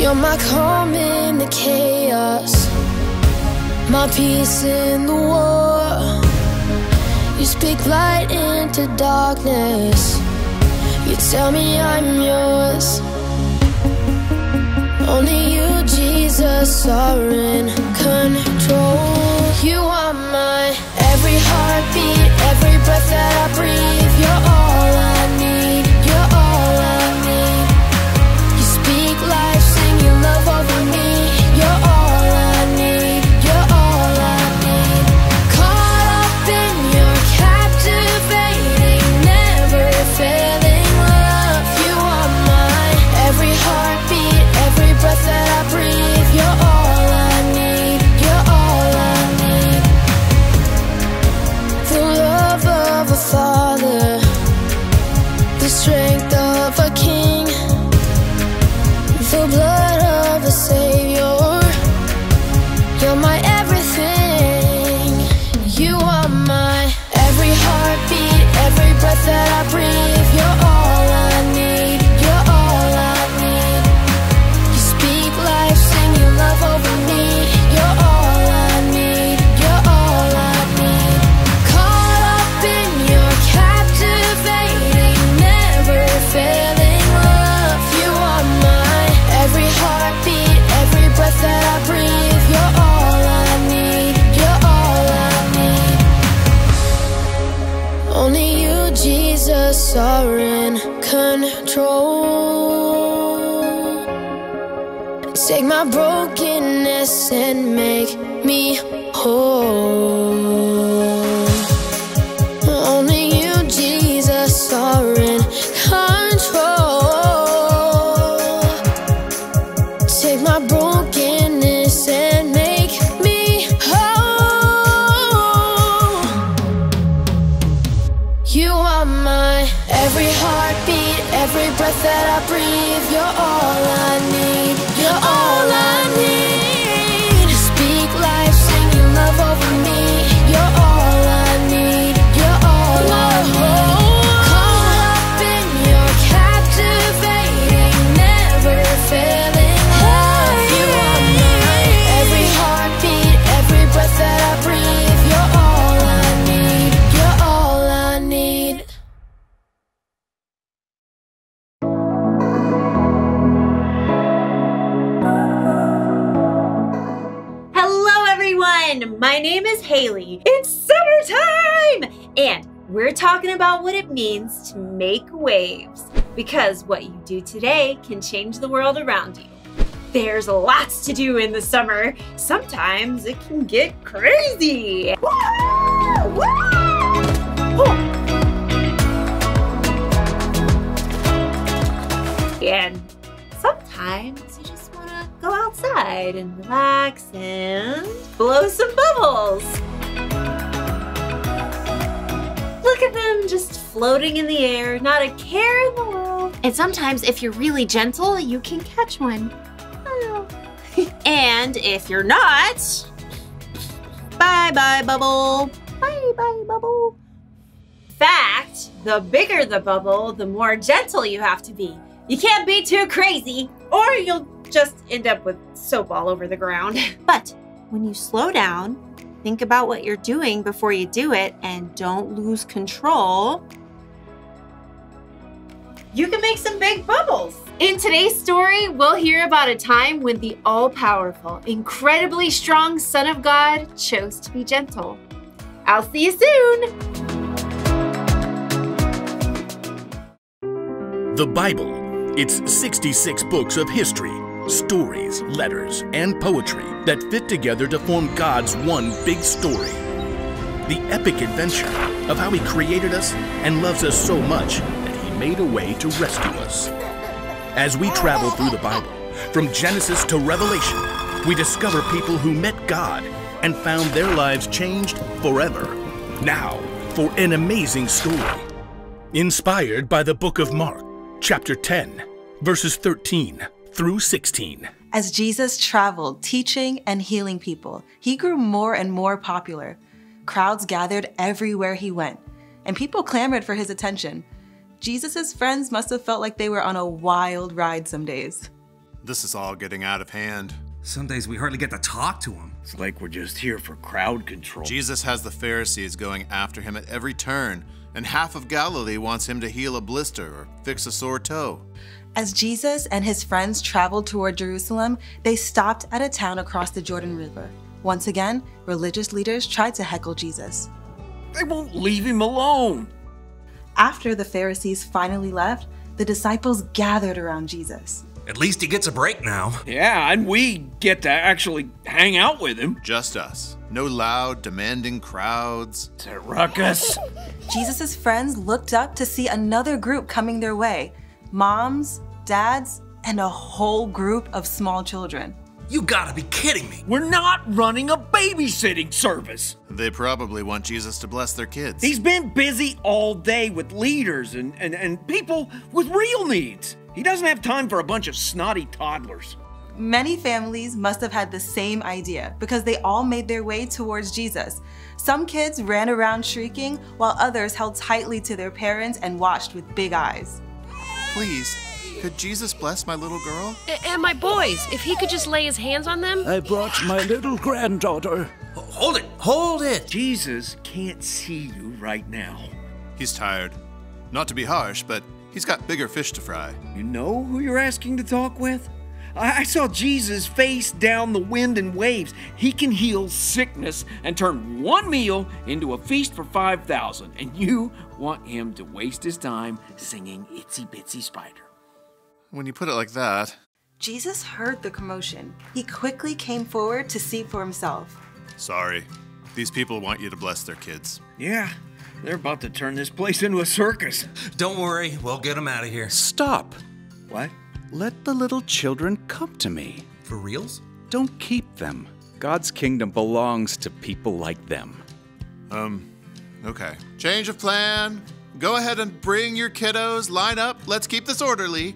You're my calm in the chaos, my peace in the war. You speak light into darkness. You tell me I'm yours. Only you, Jesus, are in control. You are my every heartbeat, every breath that I breathe. You're all I need, you're all I need. You speak life, sing your love over me. You're all I need, you're all I need. Caught up in your captivating, never failing love. You are my every heartbeat, every breath that I breathe. You're all I need, you're all I need. The love of a father, the strength of a king, the blood of a savior. You're my everything. You are my every heartbeat, every breath that I breathe. You're all I need, you're all I need. You speak life, sing your love over me. You're all I need, you're all I need. Caught up in your captivating, never failing love. You are my every heartbeat, every breath that I breathe. You're all I need, you're all I need. Only you, Jesus, are in control. Take my brokenness and make me whole. Only you, Jesus, are in control. Take my brokenness and make me whole. You are my every heartbeat, every breath that I breathe. You're all I need, you're all I need. Speak life, sing your love over me. You're all I need, you're all I need. Caught up in your captivating, never failing love. You are my every heartbeat, every breath that I breathe. You're all I need, you're all I need. Hello everyone, my name is Haley. It's summertime! And we're talking about what it means to make waves. Because what you do today can change the world around you. There's lots to do in the summer. Sometimes it can get crazy. Woo! Woo! Oh. And sometimes you just want to go outside and relax and blow some bubbles. Look at them just floating in the air, not a care in the world. And sometimes if you're really gentle, you can catch one. Oh. And if you're not, bye-bye bubble. Bye-bye bubble. Fact, the bigger the bubble, the more gentle you have to be. You can't be too crazy or you'll just end up with soap all over the ground. But when you slow down, think about what you're doing before you do it and don't lose control, you can make some big bubbles. In today's story, we'll hear about a time when the all-powerful, incredibly strong Son of God chose to be gentle. I'll see you soon. The Bible. It's 66 books of history, stories, letters, and poetry that fit together to form God's one big story. The epic adventure of how He created us and loves us so much that He made a way to rescue us. As we travel through the Bible, from Genesis to Revelation, we discover people who met God and found their lives changed forever. Now, for an amazing story. Inspired by the book of Mark, chapter 10, verses 13 through 16. As Jesus traveled, teaching and healing people, He grew more and more popular. Crowds gathered everywhere He went, and people clamored for His attention. Jesus' friends must have felt like they were on a wild ride some days. This is all getting out of hand. Some days we hardly get to talk to him. It's like we're just here for crowd control. Jesus has the Pharisees going after him at every turn, and half of Galilee wants him to heal a blister or fix a sore toe. As Jesus and his friends traveled toward Jerusalem, they stopped at a town across the Jordan River. Once again, religious leaders tried to heckle Jesus. They won't leave him alone. After the Pharisees finally left, the disciples gathered around Jesus. At least he gets a break now. Yeah, and we get to actually hang out with him. Just us. No loud, demanding crowds. It's a ruckus. Jesus' friends looked up to see another group coming their way. Moms, dads, and a whole group of small children. You gotta be kidding me. We're not running a babysitting service. They probably want Jesus to bless their kids. He's been busy all day with leaders and people with real needs. He doesn't have time for a bunch of snotty toddlers. Many families must have had the same idea because they all made their way towards Jesus. Some kids ran around shrieking while others held tightly to their parents and watched with big eyes. Please, could Jesus bless my little girl? And my boys, if he could just lay his hands on them. I brought my little granddaughter. Hold it, hold it. Jesus can't see you right now. He's tired. Not to be harsh, but he's got bigger fish to fry. You know who you're asking to talk with? I saw Jesus face down the wind and waves. He can heal sickness and turn one meal into a feast for 5,000. And you want him to waste his time singing Itsy Bitsy Spider. When you put it like that. Jesus heard the commotion. He quickly came forward to see for himself. Sorry. These people want you to bless their kids. Yeah, they're about to turn this place into a circus. Don't worry, we'll get him out of here. Stop. What? Let the little children come to me. For reals? Don't keep them. God's kingdom belongs to people like them. Okay. Change of plan. Go ahead and bring your kiddos. Line up. Let's keep this orderly.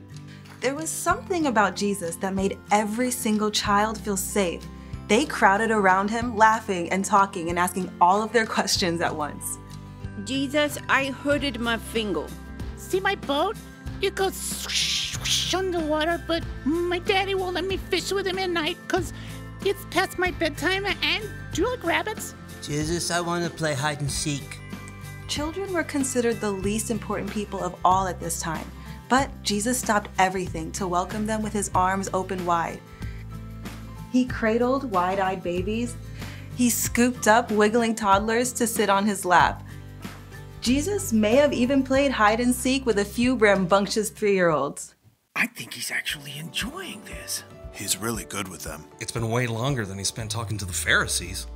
There was something about Jesus that made every single child feel safe. They crowded around him, laughing and talking and asking all of their questions at once. Jesus, I hurted my finger. See my boat? It goes swoosh, swoosh underwater, but my daddy won't let me fish with him at night because it's past my bedtime. And do you like rabbits? Jesus, I want to play hide and seek. Children were considered the least important people of all at this time, but Jesus stopped everything to welcome them with his arms open wide. He cradled wide-eyed babies. He scooped up wiggling toddlers to sit on his lap. Jesus may have even played hide and seek with a few rambunctious 3-year-olds. I think he's actually enjoying this. He's really good with them. It's been way longer than he spent talking to the Pharisees.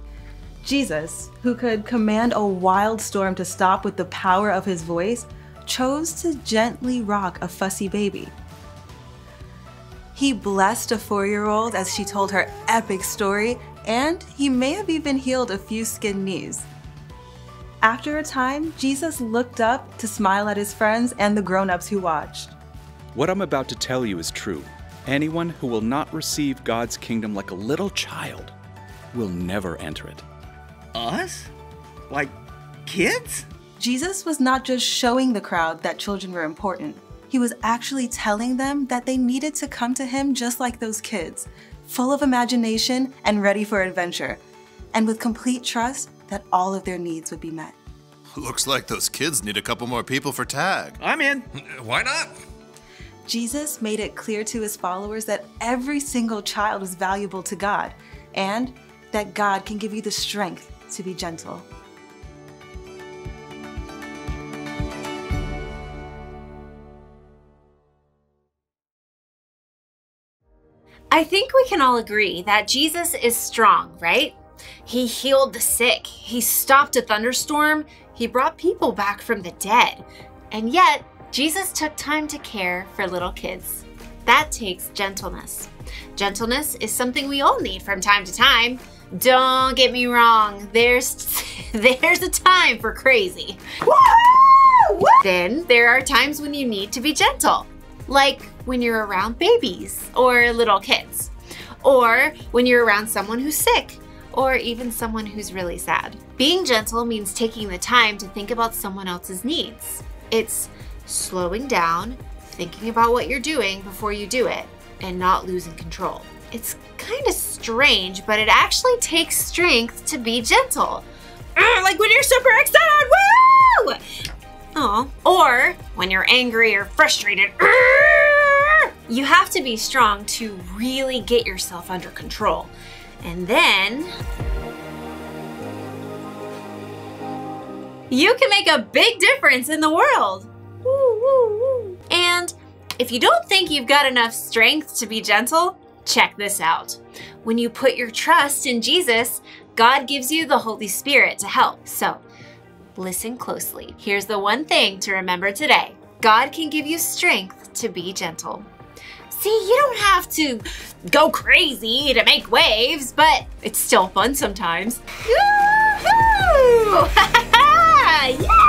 Jesus, who could command a wild storm to stop with the power of his voice, chose to gently rock a fussy baby. He blessed a 4-year-old as she told her epic story, and he may have even healed a few skinned knees. After a time, Jesus looked up to smile at his friends and the grown-ups who watched. What I'm about to tell you is true. Anyone who will not receive God's kingdom like a little child will never enter it. Us? Like kids? Jesus was not just showing the crowd that children were important. He was actually telling them that they needed to come to him just like those kids, full of imagination and ready for adventure, and with complete trust that all of their needs would be met. Looks like those kids need a couple more people for tag. I'm in. Why not? Jesus made it clear to his followers that every single child is valuable to God, and that God can give you the strength to be gentle. I think we can all agree that Jesus is strong, right? He healed the sick, he stopped a thunderstorm, he brought people back from the dead. And yet, Jesus took time to care for little kids. That takes gentleness. Gentleness is something we all need from time to time. Don't get me wrong, there's a time for crazy. Woo! Then there are times when you need to be gentle, like when you're around babies or little kids, or when you're around someone who's sick, or even someone who's really sad. Being gentle means taking the time to think about someone else's needs. It's slowing down, thinking about what you're doing before you do it, and not losing control. It's kind of strange, but it actually takes strength to be gentle. Like when you're super excited, woo! Oh, or when you're angry or frustrated. You have to be strong to really get yourself under control. And then you can make a big difference in the world. Woo, woo, woo. And if you don't think you've got enough strength to be gentle, check this out. When you put your trust in Jesus, God gives you the Holy Spirit to help. So listen closely. Here's the one thing to remember today. God can give you strength to be gentle. See, you don't have to go crazy to make waves, but it's still fun sometimes. Woo-hoo! Yeah!